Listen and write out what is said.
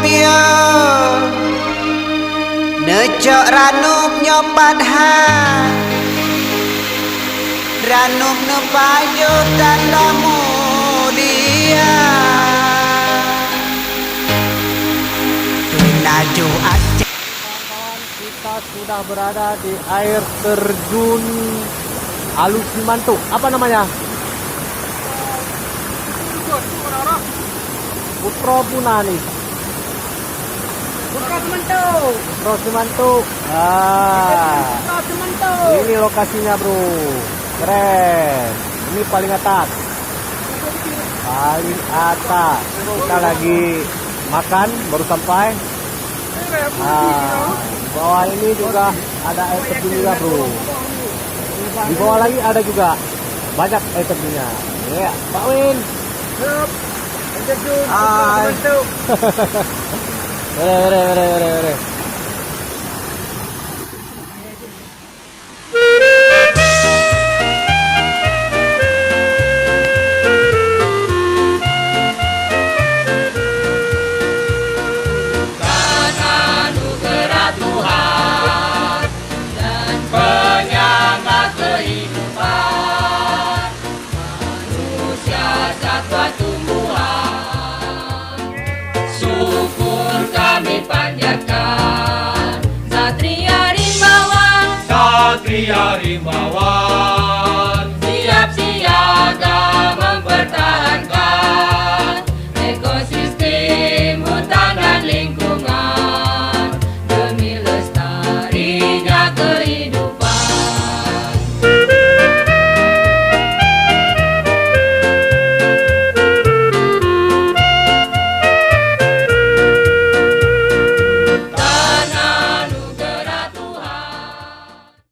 dia necok ranup nyopat ha ranup nepajo tanda mulia tunaju aceh. Kita sudah berada di air terjun Alusimanto. Apa namanya? Putra Punani. Putra Semanto. Putra Semanto. Putra Semanto. Ini lokasinya, bro. Keren. Ini paling atas. Paling atas. Kita lagi makan, baru sampai. Di bawah ini juga ada air terjun juga, bro. Di bawah lagi ada juga banyak air terjunnya. Ya, Pak Win. Hai. Bere. Satria Rimbawa